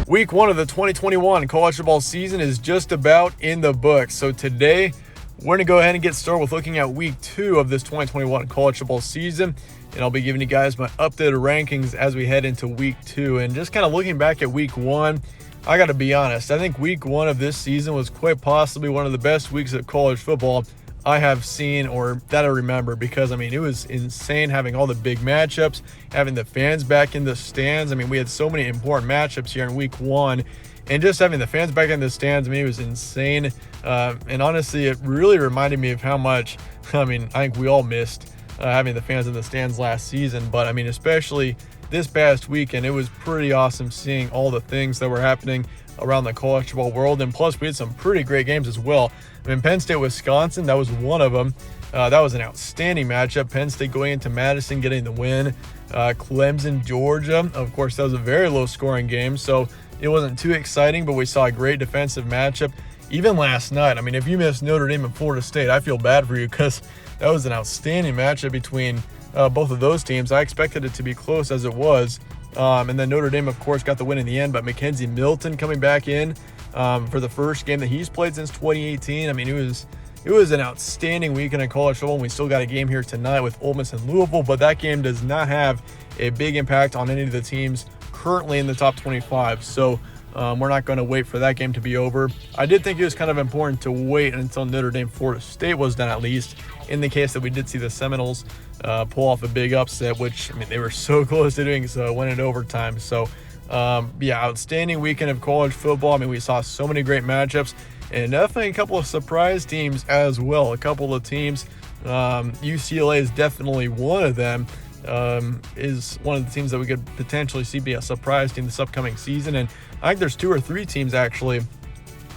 Week 1 of the 2021 college football season is just about in the books. So today, we're going to go ahead and get started with looking at Week 2 of this 2021 college football season. And I'll be giving you guys my updated rankings as we head into Week 2. And just kind of looking back at Week 1, I got to be honest, I think Week 1 of this season was quite possibly one of the best weeks of college football I have seen or that I remember, because it was insane having all the big matchups, having the fans back in the stands. We had so many important matchups here in Week 1, and just having the fans back in the stands, it was insane. And honestly, it really reminded me of how much, I think we all missed having the fans in the stands last season. But especially this past weekend, it was pretty awesome seeing all the things that were happening around the college football world. And plus, we had some pretty great games as well. Penn State, Wisconsin, that was one of them. That was an outstanding matchup. Penn State going into Madison, getting the win. Clemson, Georgia, of course, that was a very low-scoring game, so it wasn't too exciting, but we saw a great defensive matchup. Even last night, if you missed Notre Dame and Florida State, I feel bad for you, because that was an outstanding matchup between both of those teams. I expected it to be close as it was. And then Notre Dame, of course, got the win in the end, but McKenzie Milton coming back in for the first game that he's played since 2018. It was an outstanding weekend in college football, and we still got a game here tonight with Ole Miss and Louisville, but that game does not have a big impact on any of the teams currently in the top 25. So we're not going to wait for that game to be over. I did think it was kind of important to wait until Notre Dame Florida State was done, at least in the case that we did see the Seminoles pull off a big upset, which they were so close to doing so, went into overtime. So outstanding weekend of college football. We saw so many great matchups, and definitely a couple of surprise teams as well. A couple of teams, UCLA is definitely one of them. Is one of the teams that we could potentially see be a surprise team this upcoming season. And I think there's 2 or 3 teams actually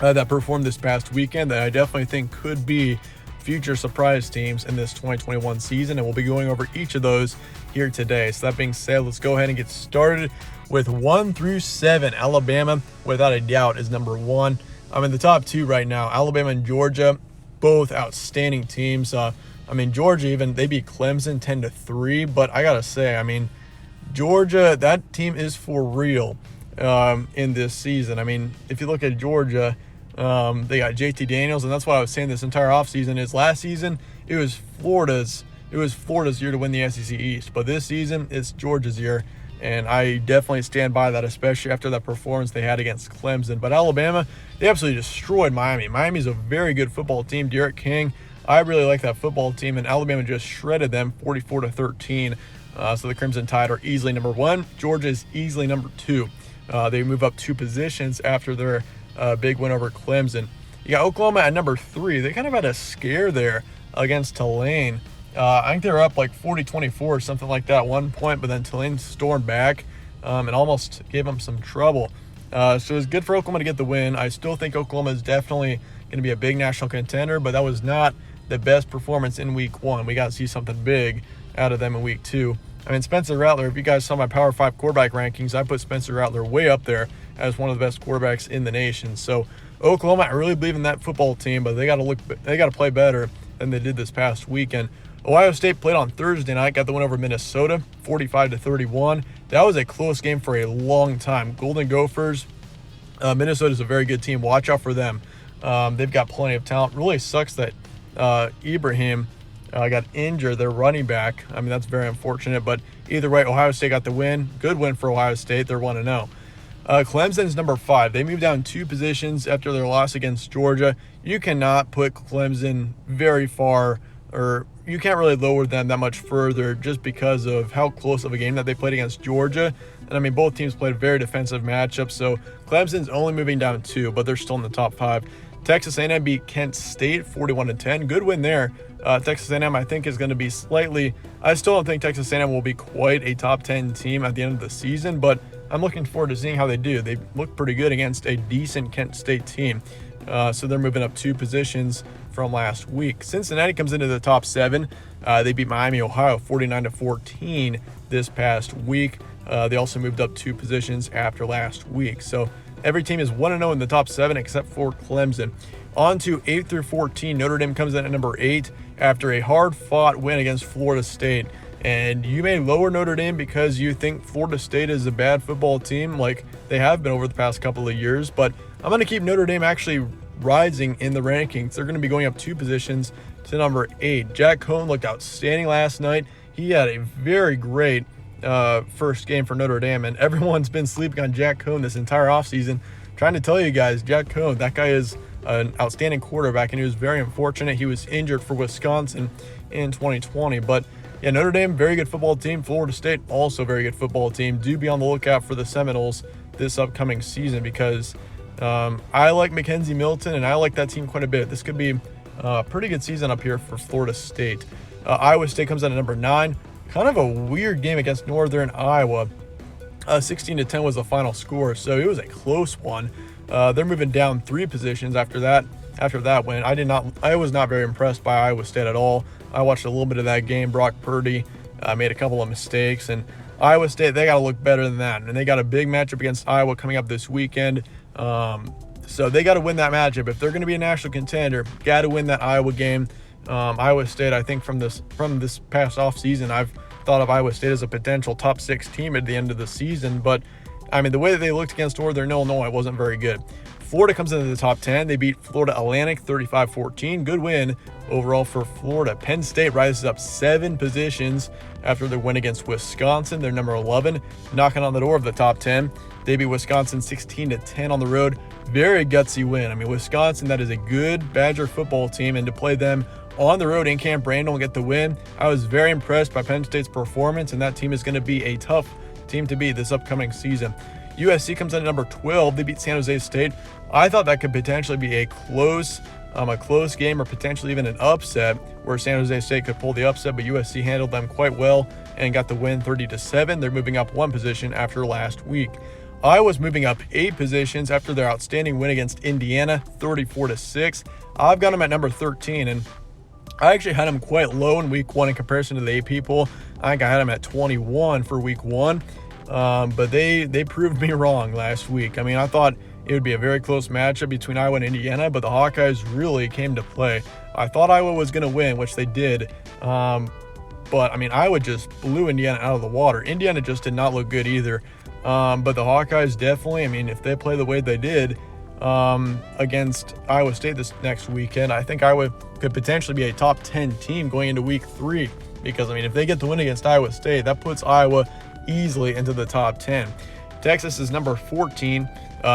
that performed this past weekend that I definitely think could be future surprise teams in this 2021 season, and we'll be going over each of those here today. So that being said, let's go ahead and get started with 1 through 7. Alabama, without a doubt, is number 1. I'm in the top 2 right now. Alabama and Georgia, both outstanding teams. Georgia, even they beat Clemson 10-3, but I gotta say, Georgia, that team is for real in this season. If you look at Georgia, they got JT Daniels, and that's what I was saying this entire offseason is last season it was Florida's year to win the SEC East, but this season it's Georgia's year, and I definitely stand by that, especially after that performance they had against Clemson. But Alabama, they absolutely destroyed Miami. Miami's a very good football team. Derek King, I really like that football team, and Alabama just shredded them 44-13. So the Crimson Tide are easily number 1. Georgia is easily number 2. They move up 2 positions after their big win over Clemson. You got Oklahoma at number 3. They kind of had a scare there against Tulane. I think they were up like 40-24 or something like that at one point, but then Tulane stormed back and almost gave them some trouble. So it was good for Oklahoma to get the win. I still think Oklahoma is definitely going to be a big national contender, but that was not the best performance in Week 1. We got to see something big out of them in Week 2. Spencer Rattler, if you guys saw my Power 5 quarterback rankings, I put Spencer Rattler way up there as one of the best quarterbacks in the nation. So Oklahoma, I really believe in that football team, but they got to play better than they did this past weekend. Ohio State played on Thursday night, got the win over Minnesota, 45-31. That was a close game for a long time. Golden Gophers, Minnesota's a very good team. Watch out for them. They've got plenty of talent. Really sucks that Ibrahim got injured, their running back. That's very unfortunate, but either way, Ohio State got the win. Good win for Ohio State. They're 1-0. Clemson is number 5. They moved down 2 positions after their loss against Georgia. You cannot put Clemson very far, or you can't really lower them that much further just because of how close of a game that they played against Georgia. And both teams played very defensive matchups, so Clemson's only moving down 2, but they're still in the top 5. Texas A&M beat Kent State 41-10. Good win there. Texas A&M, I think, is going to be slightly. I still don't think Texas A&M will be quite a top 10 team at the end of the season, but I'm looking forward to seeing how they do. They look pretty good against a decent Kent State team. So they're moving up 2 positions from last week. Cincinnati comes into the top 7. They beat Miami, Ohio 49-14 this past week. They also moved up 2 positions after last week. So every team is 1-0 in the top 7 except for Clemson. On to 8 through 14. Notre Dame comes in at number 8 after a hard-fought win against Florida State. And you may lower Notre Dame because you think Florida State is a bad football team like they have been over the past couple of years, but I'm going to keep Notre Dame actually rising in the rankings. They're going to be going up 2 positions to number 8. Jack Coan looked outstanding last night. He had a very great first game for Notre Dame, and everyone's been sleeping on Jack Coan this entire offseason. Trying to tell you guys, Jack Coan, that guy is an outstanding quarterback, and he was very unfortunate. He was injured for Wisconsin in 2020, but yeah, Notre Dame, very good football team. Florida State, also very good football team. Do be on the lookout for the Seminoles this upcoming season because I like Mackenzie Milton, and I like that team quite a bit. This could be a pretty good season up here for Florida State. Iowa State comes in at number 9. Kind of a weird game against Northern Iowa. 16-10 was the final score, so it was a close one. They're moving down 3 positions after that win. I was not very impressed by Iowa State at all. I watched a little bit of that game. Brock Purdy made a couple of mistakes, and Iowa State, they got to look better than that. And they got a big matchup against Iowa coming up this weekend. So they got to win that matchup. If they're going to be a national contender, got to win that Iowa game. Iowa State, I think from this past offseason, I've thought of Iowa State as a potential top 6 team at the end of the season. But, I mean, the way that they looked against Northern Illinois wasn't very good. Florida comes into the top 10. They beat Florida Atlantic 35-14. Good win overall for Florida. Penn State rises up 7 positions after their win against Wisconsin. They're number 11, knocking on the door of the top 10. They beat Wisconsin 16-10 on the road. Very gutsy win. I mean, Wisconsin, that is a good Badger football team, and to play them on the road in Camp Randall and get the win, I was very impressed by Penn State's performance, and that team is going to be a tough team to beat this upcoming season. USC comes in at number 12. They beat San Jose State. I thought that could potentially be a close game or potentially even an upset where San Jose State could pull the upset, but USC handled them quite well and got the win 30-7. They're moving up 1 position after last week. Iowa's moving up 8 positions after their outstanding win against Indiana, 34-6. I've got them at number 13, and I actually had them quite low in week 1 in comparison to the AP poll. I think I had them at 21 for week 1. But they proved me wrong last week. I mean, I thought it would be a very close matchup between Iowa and Indiana, but the Hawkeyes really came to play. I thought Iowa was going to win, which they did. But, I mean, Iowa just blew Indiana out of the water. Indiana just did not look good either. But the Hawkeyes definitely, I mean, if they play the way they did against Iowa State this next weekend, I think Iowa could potentially be a top 10 team going into week 3. Because, I mean, if they get the win against Iowa State, that puts Iowa easily into the top 10. Texas is number 14.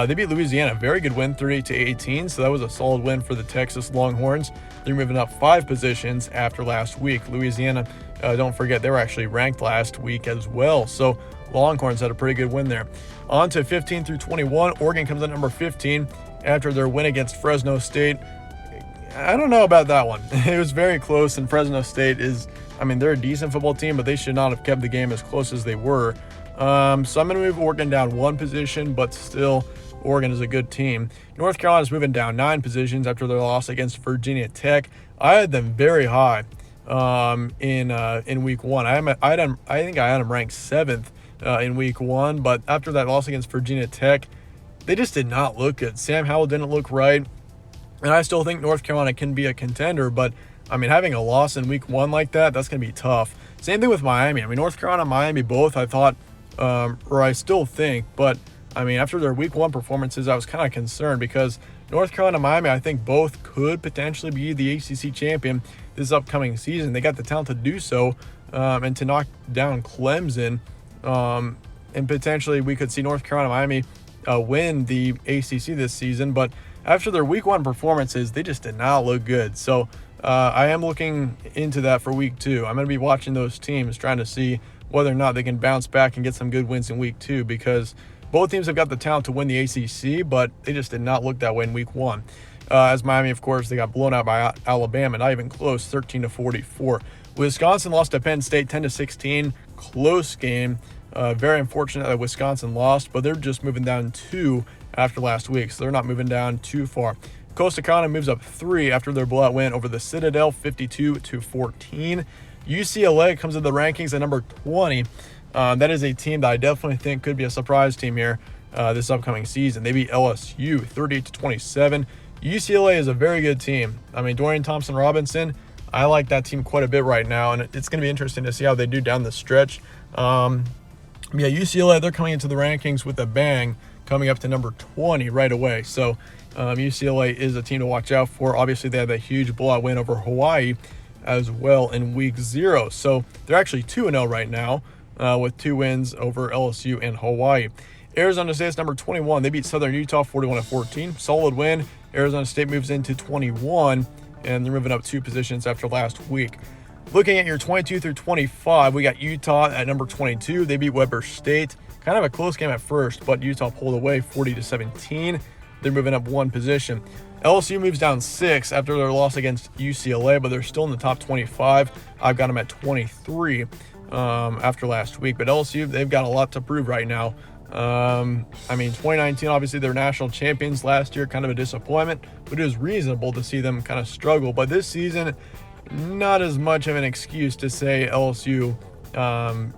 They beat Louisiana. Very good win, 38-18. So that was a solid win for the Texas Longhorns. They're moving up 5 positions after last week. Louisiana, don't forget, they were actually ranked last week as well. So Longhorns had a pretty good win there. On to 15 through 21. Oregon comes in number 15 after their win against Fresno State. I don't know about that one. It was very close, and Fresno State is, I mean, they're a decent football team, but they should not have kept the game as close as they were. So I'm going to move Oregon down 1 position, but still, Oregon is a good team. North Carolina's moving down 9 positions after their loss against Virginia Tech. I had them very high in week 1. I think I had them ranked 7th in week 1, but after that loss against Virginia Tech, they just did not look good. Sam Howell didn't look right, and I still think North Carolina can be a contender, but I mean, having a loss in week 1 like that's going to be tough. Same thing with Miami. I mean, North Carolina and Miami both, I thought, or I still think, but I mean, after their week 1 performances, I was kind of concerned because North Carolina and Miami, I think both could potentially be the ACC champion this upcoming season. They got the talent to do so, and to knock down Clemson, and potentially we could see North Carolina and Miami win the ACC this season. But after their week 1 performances, they just did not look good. So I am looking into that for week 2. I'm going to be watching those teams, trying to see whether or not they can bounce back and get some good wins in week 2, because both teams have got the talent to win the ACC, but they just did not look that way in week 1. As Miami, of course, they got blown out by Alabama, not even close, 13-44. Wisconsin lost to Penn State 10-16, close game. Very unfortunate that Wisconsin lost, but they're just moving down 2 after last week, so they're not moving down too far. Coastal Carolina moves up 3 after their blowout win over the Citadel, 52-14. UCLA comes in the rankings at number 20. That is a team that I definitely think could be a surprise team here this upcoming season. They beat LSU 38-27. UCLA is a very good team. I mean, Dorian Thompson-Robinson, I like that team quite a bit right now, and it's going to be interesting to see how they do down the stretch. UCLA, they're coming into the rankings with a bang, coming up to number 20 right away. So UCLA is a team to watch out for. Obviously, they had that huge blowout win over Hawaii as well in week 0. So they're actually 2-0 right now with 2 wins over LSU and Hawaii. Arizona State's number 21. They beat Southern Utah 41-14. Solid win. Arizona State moves into 21, and they're moving up 2 positions after last week. Looking at your 22 through 25, we got Utah at number 22. They beat Weber State. Kind of a close game at first, but Utah pulled away 40-17. They're moving up 1 position. LSU moves down 6 after their loss against UCLA, but they're still in the top 25. I've got them at 23 after last week. But LSU, they've got a lot to prove right now. 2019, obviously, they're national champions last year, kind of a disappointment, but it was reasonable to see them kind of struggle. But this season, not as much of an excuse to say LSU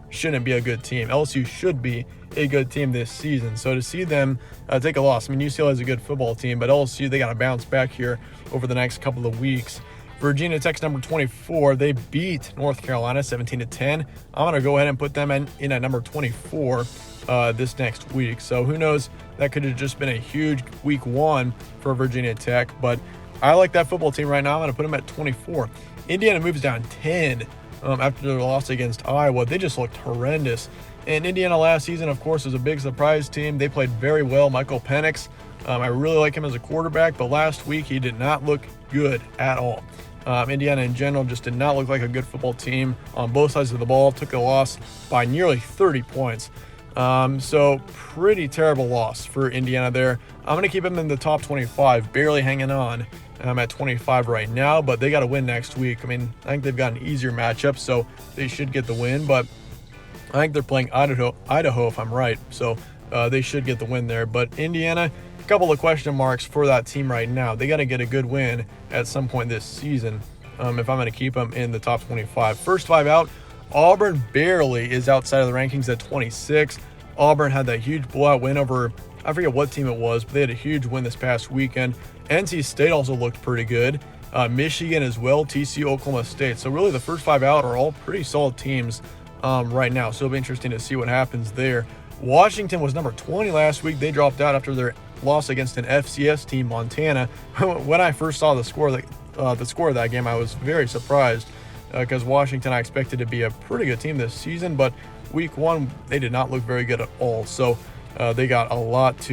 shouldn't be a good team. LSU should be a good team this season. So to see them take a loss, UCLA is a good football team, but LSU, they got to bounce back here over the next couple of weeks. Virginia Tech's number 24. They beat North Carolina 17-10. I'm going to go ahead and put them in at number 24 this next week. So who knows? That could have just been a huge week 1 for Virginia Tech, but I like that football team right now. I'm going to put them at 24. Indiana moves down 10 after their loss against Iowa. They just looked horrendous. And Indiana last season, of course, was a big surprise team. They played very well. Michael Penix, I really like him as a quarterback, but last week he did not look good at all. Indiana in general just did not look like a good football team on both sides of the ball. Took a loss by nearly 30 points. So pretty terrible loss for Indiana there. I'm going to keep them in the top 25, barely hanging on. I'm at 25 right now, but they got to win next week. I think they've got an easier matchup, so they should get the win, but I think they're playing Idaho if I'm right, so they should get the win there. But Indiana, a couple of question marks for that team right now. They got to get a good win at some point this season if I'm going to keep them in the top 25. First 5 out, Auburn barely is outside of the rankings at 26. Auburn had that huge blowout win over, I forget what team it was, but they had a huge win this past weekend. NC State also looked pretty good. Michigan as well, TCU, Oklahoma State. So really the first 5 out are all pretty solid teams right now. So it'll be interesting to see what happens there. Washington was number 20 last week. They dropped out after their loss against an FCS team, Montana. When I first saw the score of that game, I was very surprised because Washington I expected to be a pretty good team this season, but week 1 they did not look very good at all. So they got a lot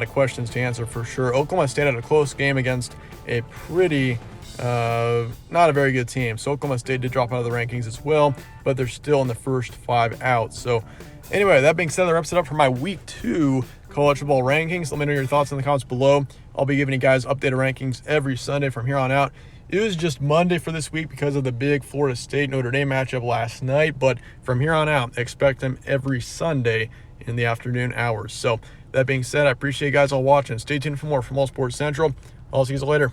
of questions to answer for sure. Oklahoma State had a close game against a pretty not a very good team. So Oklahoma State did drop out of the rankings as well, but they're still in the first 5 out. So anyway, that being said, that wraps it up for my week 2 college football rankings. Let me know your thoughts in the comments below. I'll be giving you guys updated rankings every Sunday from here on out. It was just Monday for this week because of the big Florida State Notre Dame matchup last night, but from here on out, expect them every Sunday in the afternoon hours. So that being said, I appreciate you guys all watching. Stay tuned for more from All Sports Central. I'll see you later.